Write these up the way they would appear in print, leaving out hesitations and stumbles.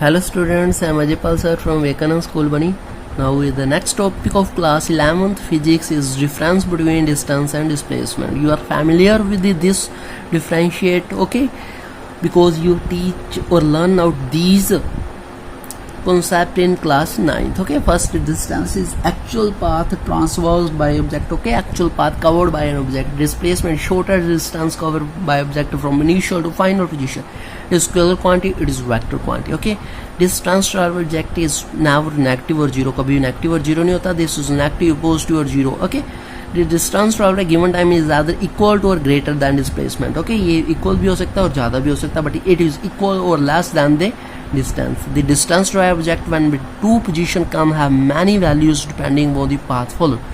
Hello students, I am Ajaypal sir from Vivekananda School Bani. Now the next topic of class 11th physics is difference between distance and displacement. You are familiar with this differentiate, okay? Because you teach or learn out these concept in class 9th, okay? First, distance is actual path traversed by object, okay? Actual path covered by an object. Displacement, shorter distance covered by object from initial to final position. It is scalar quantity, it is vector quantity, okay? Distance traversed object is never negative or zero, कभी negative और zero नहीं होता. This is negative, positive और zero, okay? The distance traveled at given time is either equal to or greater than displacement, okay? ये equal भी हो सकता है और ज़्यादा भी हो सकता है, but it is equal or less than the distance. The distance traveled object when with two position can have many values depending on the path followed.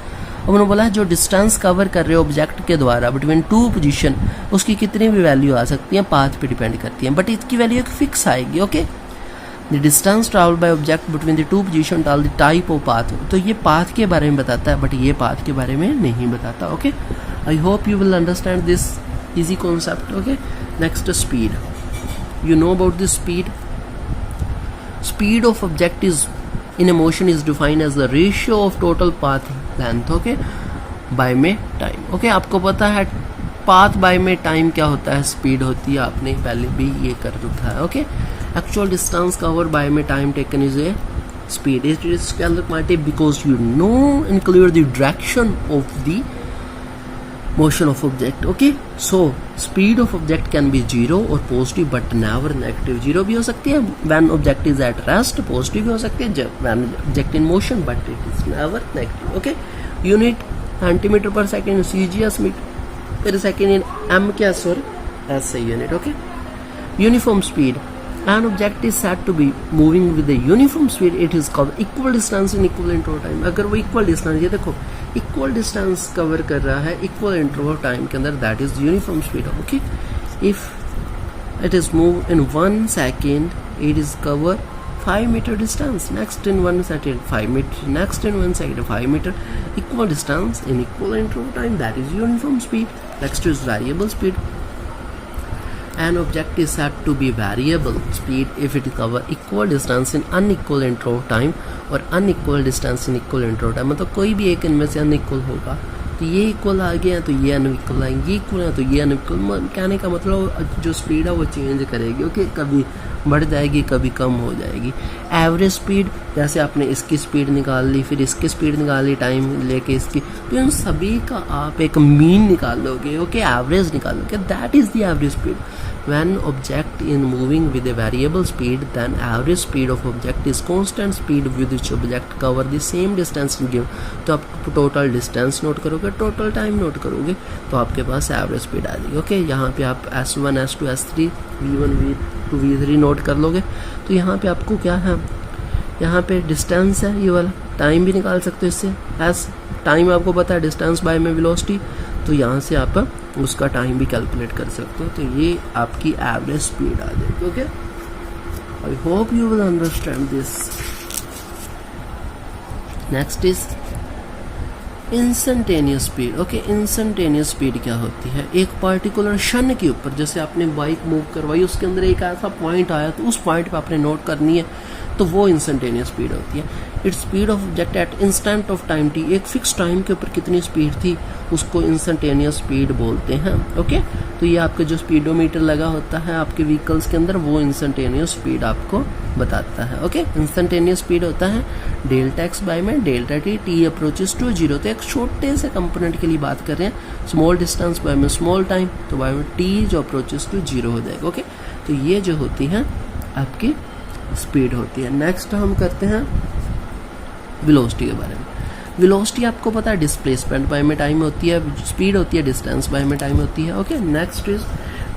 अब उन्होंने बोला जो डिस्टेंस कवर कर रहे हो ऑब्जेक्ट के द्वारा बिटवीन टू पोजीशन, उसकी कितनी भी वैल्यू आ सकती है, पाथ पे डिपेंड करती है, बट इसकी वैल्यू एक फिक्स आएगी, okay? The distance travelled by object between the two position tell the type of path. तो ये पाथ के बारे में बताता है, बट ये पाथ के बारे में नहीं बताता, okay? I hope you will understand this easy concept, okay? Next, speed. You know about this speed. Speed of object is in a motion is defined as the ratio of total path length, okay, by में time, okay? आपको पता है path by में time क्या होता है, speed होती है, आपने पहले भी ये कर रखा है, okay? Actual distance covered by में time taken is a speed. It is scalar quantity because you know include the direction of the motion of object, okay? So speed of object can be zero or positive but never negative. Zero भी हो सकती है when object is at rest, positive भी हो सकती है when object in motion, but it is never negative, okay? Unit centimeter per second, CGS meter per second in m क्या sorry ऐसे unit, okay? Uniform speed. An object is said to be moving with a uniform speed. It is called equal distance in equal interval time. अगर वो equal distance, ये देखो equal distance cover कर रहा है equal interval time के अंदर, that is uniform speed, okay? If it is moved in 1 second, it is cover 5 meter distance. Next in 1 second 5 meter. Next in 1 second 5 meter. Equal distance in equal interval time, that is uniform speed. Next is variable speed. An object is said to be variable speed if it cover equal distance in unequal interval time और unequal distance in equal interval time. मतलब कोई भी एक इनमें से unequal होगा, तो ये इक्वल आ गया तो ये अनइक्वल आएंगे, इक्वल है तो ये अनइक्वल. कहने का मतलब जो स्पीड है वो चेंज करेगी, ओके? कभी बढ़ जाएगी, कभी कम हो जाएगी. एवरेज स्पीड, जैसे आपने इसकी स्पीड निकाल ली, फिर इसकी स्पीड निकाल ली टाइम लेके इसकी, तो इन सभी का आप एक मीन निकाल लोगे, ओके? एवरेज निकाल लोगे, that is the average speed. When object in moving with a variable speed, then average speed of object is constant speed with which object cover the same distance given. तो आप total distance note करोगे, total time note करोगे, तो आपके पास average speed आ जाएगी, okay? यहाँ पे आप S1, S2, S3, V1, V2, V3 note कर लोगे, तो यहाँ पे आपको क्या है, यहाँ पे डिस्टेंस है ये वाला, टाइम भी निकाल सकते हो इससे. एस टाइम आपको पता है, डिस्टेंस बाय में वेलोसिटी, तो यहाँ से आप उसका टाइम भी कैलकुलेट कर सकते हो, तो ये आपकी एवरेज स्पीड आ जाएगी, okay? I hope you will understand this. Next is instantaneous speed, okay? Instantaneous speed क्या होती है, एक पार्टिकुलर क्षण के ऊपर, जैसे आपने बाइक मूव करवाई, उसके अंदर एक ऐसा पॉइंट आया, तो उस पॉइंट पे आपने नोट करनी है, तो वो इंस्टेंटेनियस स्पीड होती है. Its speed of object at instant of time T, एक फिक्स टाइम के ऊपर कितनी स्पीड थी, उसको इंस्टेंटेनियस स्पीड बोलते हैं, ओके? तो ये आपका जो स्पीडोमीटर लगा होता है आपके व्हीकल्स के अंदर, वो इंस्टेंटेनियस स्पीड आपको बताता है, ओके? इंस्टेंटेनियस स्पीड होता है डेल्टा एक्स बाय में delta t, t approaches to zero. तो एक छोटे से कंपोनेंट के लिए बात कर रहे हैं, स्मॉल डिस्टेंस बाय में स्मॉल टाइम, तो बाय में टी जो अप्रोचेस टू जीरो हो जाएगा, ओके? तो ये जो होती है आपकी स्पीड होती है. नेक्स्ट हम करते हैं वेलोसिटी के बारे में. वेलोसिटी आपको पता है डिस्प्लेसमेंट बाय में टाइम होती है, स्पीड होती है डिस्टेंस बाय में टाइम होती है, okay? Next is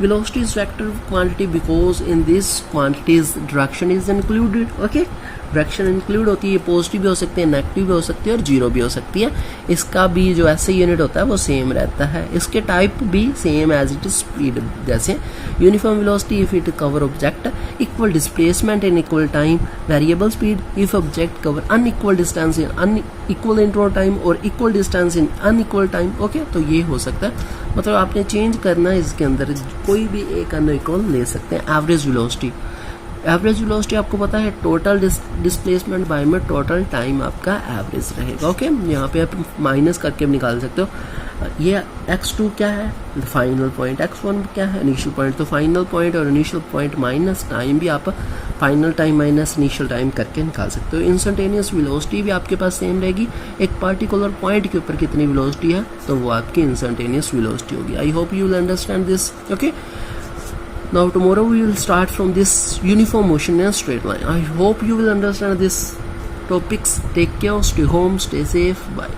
velocity is vector quantity because in this quantities direction is included, okay? Direction include होती है, पॉजिटिव भी हो सकती है, नेगेटिव भी हो सकती है और जीरो भी हो सकती है. इसका भी जो ऐसे यूनिट होता है वो सेम रहता है, इसके टाइप भी same as it is speed. जैसे uniform velocity if it cover object, equal displacement in equal time, variable speed if object cover unequal distance in unequal interval time और equal distance in unequal time, okay? तो ये हो सकता है, मतलब आपने change करना है इसके अंदर, कोई भी एक अनइक्वल ले सकते हैं. एवरेज वेलोसिटी एवरेज वेलोसिटी आपको पता है टोटल डिस्प्लेसमेंट बाय में टोटल टाइम आपका एवरेज रहेगा। ओके, यहाँ पे आप माइनस करके भी निकाल सकते हो। ये x2 क्या है, फाइनल पॉइंट, x1 क्या है, इनिशियल पॉइंट। तो फाइनल पॉइंट और इनिशियल पॉइंट माइनस टाइम भी आप final time minus initial time करके निकाल सकते हो। इंस्टेंटेनियस वेलोसिटी भी आपके पास सेम रहेगी, एक पर्टिकुलर पॉइंट के ऊपर कितनी वेलोसिटी है तो वो आपकी इंस्टेंटेनियस वेलोसिटी होगी। I hope you will understand this. Okay, now tomorrow we will start from this uniform motion and straight line. I hope you will understand this topics. Take care, stay home, stay safe, bye.